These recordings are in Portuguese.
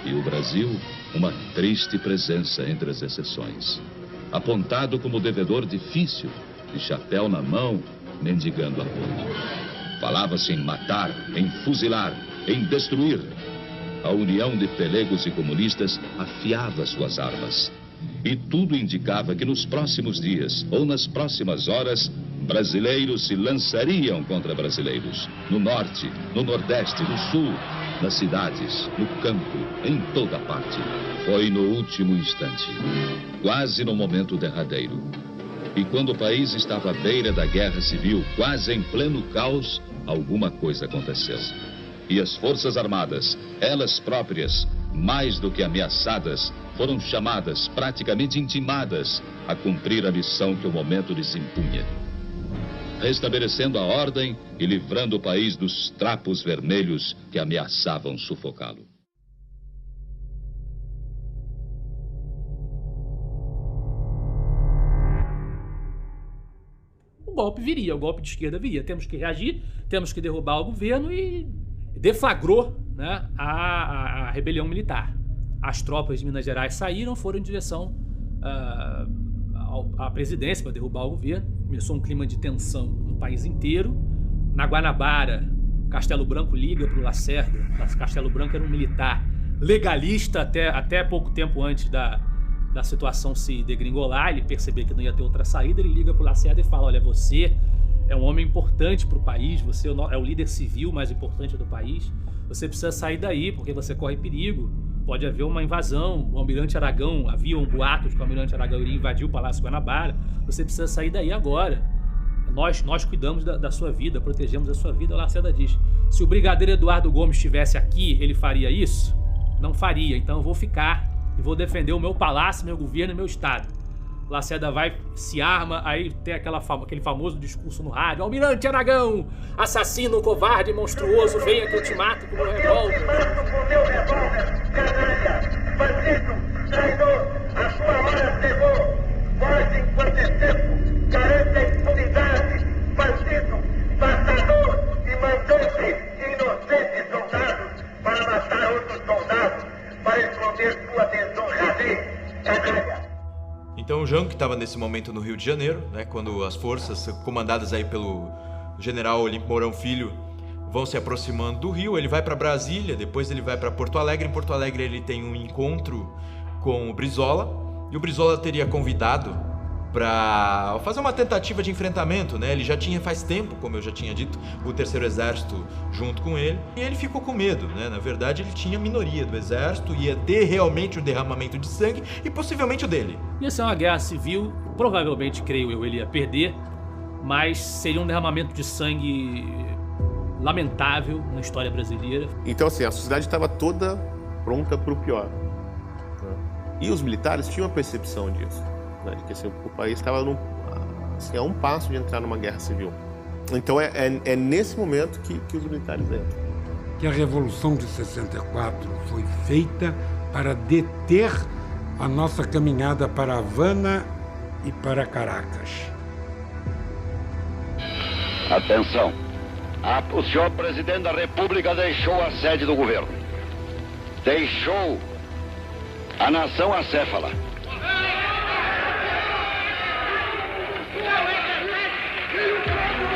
E o Brasil, uma triste presença entre as exceções. Apontado como devedor difícil, de chapéu na mão, mendigando apoio. Falava-se em matar, em fuzilar, em destruir. A união de pelegos e comunistas afiava suas armas. E tudo indicava que nos próximos dias, ou nas próximas horas, brasileiros se lançariam contra brasileiros. No norte, no nordeste, no sul, nas cidades, no campo, em toda parte. Foi no último instante, quase no momento derradeiro. E quando o país estava à beira da guerra civil, quase em pleno caos, alguma coisa aconteceu. E as Forças Armadas, elas próprias, mais do que ameaçadas, foram chamadas, praticamente intimadas, a cumprir a missão que o momento lhes impunha. Restabelecendo a ordem e livrando o país dos trapos vermelhos que ameaçavam sufocá-lo. O golpe viria, o golpe de esquerda viria. Temos que reagir, temos que derrubar o governo e deflagrou, né, a rebelião militar. As tropas de Minas Gerais saíram, foram em direção à presidência para derrubar o governo. Começou um clima de tensão no país inteiro. Na Guanabara, Castelo Branco liga para o Lacerda. Castelo Branco era um militar legalista até pouco tempo antes da situação se degringolar. Ele percebeu que não ia ter outra saída, ele liga para o Lacerda e fala: olha, você é um homem importante para o país, você é o líder civil mais importante do país, você precisa sair daí porque você corre perigo, pode haver uma invasão, o Almirante Aragão, havia boatos que o Almirante Aragão iria invadir o Palácio Guanabara, você precisa sair daí agora, nós cuidamos da sua vida, protegemos a sua vida. O Lacerda diz: se o Brigadeiro Eduardo Gomes estivesse aqui, ele faria isso? Não faria, então eu vou ficar e vou defender o meu palácio, meu governo e meu estado. Lacerda vai, se arma, aí tem aquele famoso discurso no rádio: Almirante Aragão, assassino, covarde, monstruoso, venha que eu te mato com o meu revólver. Eu te mato com o meu revólver, canalha, bandido, traidor, a sua hora chegou, foge enquanto é tempo, garanta a impunidade, bandido, matador e mandante, inocentes soldados, para matar outros soldados, para esconder sua desonradez, canalha. Então o Jango, que estava nesse momento no Rio de Janeiro, né, quando as forças comandadas aí pelo general Olímpio Mourão Filho vão se aproximando do Rio, ele vai para Brasília, depois ele vai para Porto Alegre. Em Porto Alegre ele tem um encontro com o Brizola, e o Brizola teria convidado para fazer uma tentativa de enfrentamento, né? Ele já tinha faz tempo, como eu já tinha dito, o Terceiro Exército junto com ele, e ele ficou com medo, né? Na verdade, ele tinha a minoria do exército, ia ter realmente um derramamento de sangue e possivelmente o dele. Ia ser uma guerra civil, provavelmente, creio eu, ele ia perder, mas seria um derramamento de sangue lamentável na história brasileira. Então, assim, a sociedade estava toda pronta para o pior, né? E os militares tinham a percepção disso, né? De que assim, o país estava a um passo de entrar numa guerra civil. Então é nesse momento que os militares entram. Que a Revolução de 64 foi feita para deter a nossa caminhada para Havana e para Caracas. Atenção! O senhor presidente da República deixou a sede do governo. Deixou a nação acéfala.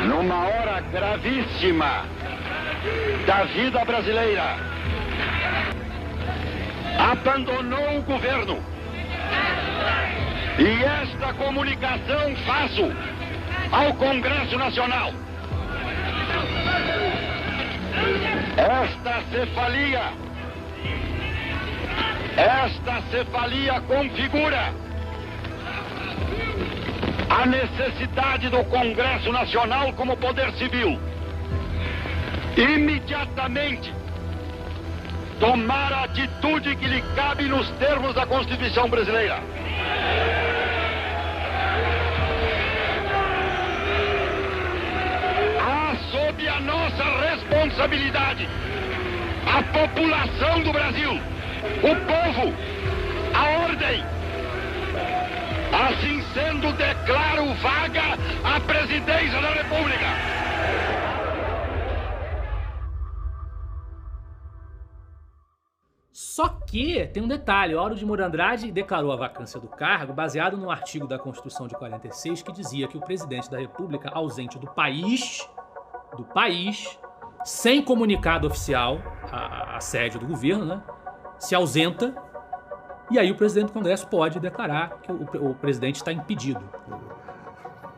Numa hora gravíssima da vida brasileira, abandonou o governo. E esta comunicação faço ao Congresso Nacional. Esta cefalia configura a necessidade do Congresso Nacional como poder civil imediatamente tomar a atitude que lhe cabe nos termos da Constituição brasileira. Sob a nossa responsabilidade, a população do Brasil, o povo, a ordem. Assim sendo, declaro vaga a presidência da República. Só que tem um detalhe, Auro de Moura Andrade declarou a vacância do cargo baseado num artigo da Constituição de 46 que dizia que o presidente da República, ausente do país, sem comunicado oficial à sede do governo, né, se ausenta, e aí o presidente do Congresso pode declarar que o presidente está impedido.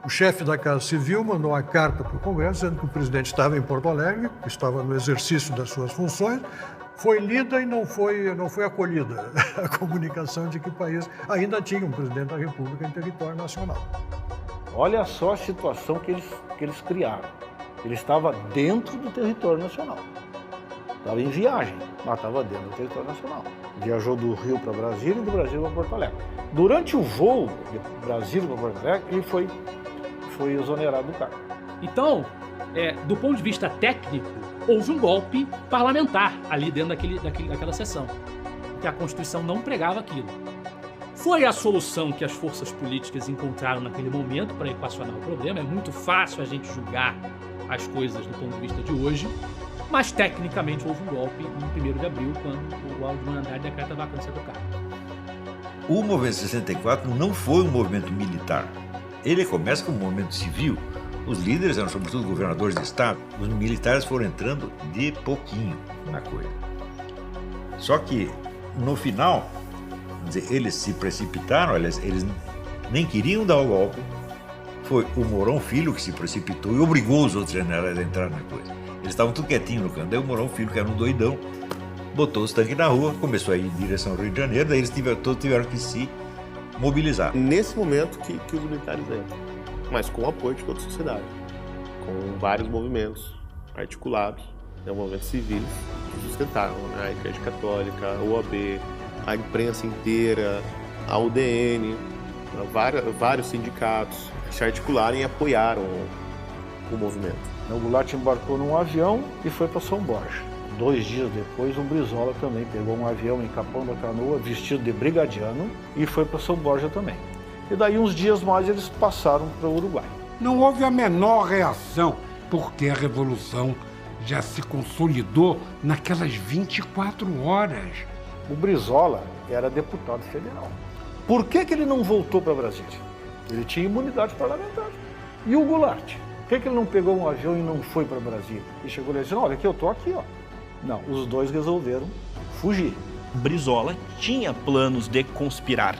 O chefe da Casa Civil mandou uma carta para o Congresso dizendo que o presidente estava em Porto Alegre, que estava no exercício das suas funções. Foi lida e não foi acolhida a comunicação de que o país ainda tinha um presidente da República em território nacional. Olha só a situação que eles criaram. Ele estava dentro do território nacional. Estava em viagem, mas estava dentro do território nacional. Viajou do Rio para Brasília e do Brasil para Porto Alegre. Durante o voo de Brasília para Porto Alegre, ele foi exonerado do cargo. Então, do ponto de vista técnico, houve um golpe parlamentar ali dentro daquela sessão, que a Constituição não pregava aquilo. Foi a solução que as forças políticas encontraram naquele momento para equacionar o problema. É muito fácil a gente julgar as coisas do ponto de vista de hoje, mas tecnicamente houve um golpe no 1º de abril, quando o Auro de Moura Andrade decreta a vacância do cargo. O movimento 64 não foi um movimento militar. Ele começa como um movimento civil. Os líderes eram sobretudo governadores de estado. Os militares foram entrando de pouquinho na coisa. Só que, no final, eles se precipitaram, eles nem queriam dar o golpe. Foi o Mourão Filho que se precipitou e obrigou os outros generais a entrar na coisa. Eles estavam tudo quietinhos no canto. Daí o Mourão Filho, que era um doidão, botou os tanques na rua, começou a ir em direção ao Rio de Janeiro, daí eles todos tiveram que se mobilizar. Nesse momento que os militares entram, mas com o apoio de toda a sociedade, com vários movimentos articulados, movimentos civis que sustentaram, né? A Igreja Católica, a OAB, a imprensa inteira, a UDN, vários sindicatos que se articularam e apoiaram o movimento. O Goulart embarcou num avião e foi para São Borja. 2 dias depois, o Brizola também pegou um avião em Capão da Canoa, vestido de brigadiano, e foi para São Borja também. E daí, uns dias mais, eles passaram para o Uruguai. Não houve a menor reação, porque a Revolução já se consolidou naquelas 24 horas. O Brizola era deputado federal. Por que ele não voltou para Brasília? Ele tinha imunidade parlamentar. E o Goulart? Por que ele não pegou um avião e não foi para Brasília? E chegou lá e disse, olha, eu estou aqui, ó. Não, os dois resolveram fugir. Brizola tinha planos de conspirar.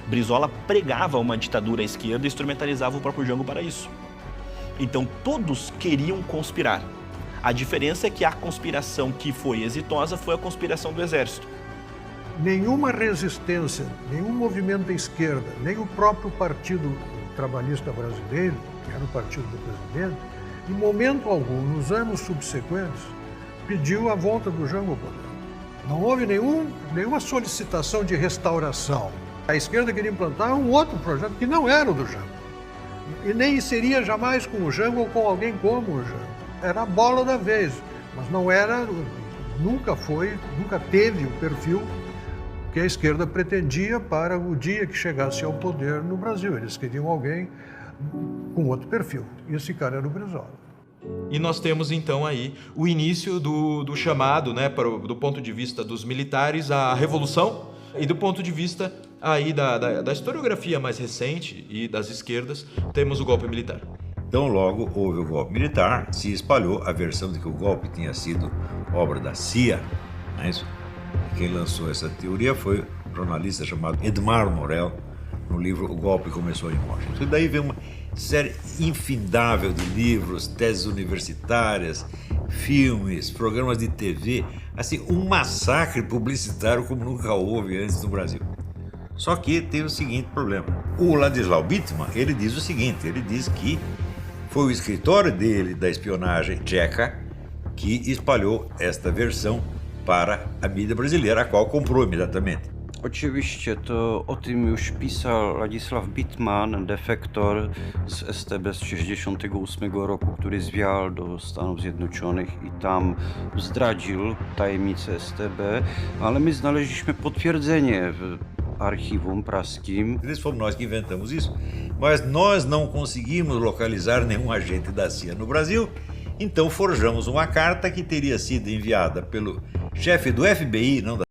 Brizola pregava uma ditadura à esquerda e instrumentalizava o próprio Jango para isso. Então todos queriam conspirar. A diferença é que a conspiração que foi exitosa foi a conspiração do exército. Nenhuma resistência, nenhum movimento da esquerda, nem o próprio Partido Trabalhista Brasileiro, que era o partido do presidente, em momento algum, nos anos subsequentes, pediu a volta do Jango ao poder. Não houve nenhuma solicitação de restauração. A esquerda queria implantar um outro projeto que não era o do Jango. E nem seria jamais com o Jango ou com alguém como o Jango. Era a bola da vez, mas não era, nunca teve o perfil que a esquerda pretendia para o dia que chegasse ao poder no Brasil. Eles queriam alguém com outro perfil. E esse cara era o Brizola. E nós temos então aí o início do chamado, né, do ponto de vista dos militares, a Revolução, e do ponto de vista aí da historiografia mais recente e das esquerdas, temos o golpe militar. Então logo houve o golpe militar, se espalhou a versão de que o golpe tinha sido obra da CIA, não é isso? Quem lançou essa teoria foi um jornalista chamado Edmar Morel, no livro O Golpe Começou em Washington. E daí vem uma série infindável de livros, teses universitárias, filmes, programas de TV, assim, um massacre publicitário como nunca houve antes no Brasil. Só que tem o seguinte problema. O Ladislau Bittmann, ele diz o seguinte, ele diz que foi o escritório dele, da espionagem tcheca, que espalhou esta versão para a mídia brasileira, a qual comprou imediatamente. Oczywiście to o tym już pisał Ladisław Bittmann, defektor z STB z 1968 roku, który zwiał do Stanów Zjednoczonych i tam zdradził tajemnicę STB, ale my znaleźliśmy potwierdzenie w archiwum praskim. Fomos nós que inventamos isso, mas nós não conseguimos localizar nenhum agente da CIA no Brasil, então forjamos uma carta que teria sido enviada pelo chefe do FBI, não da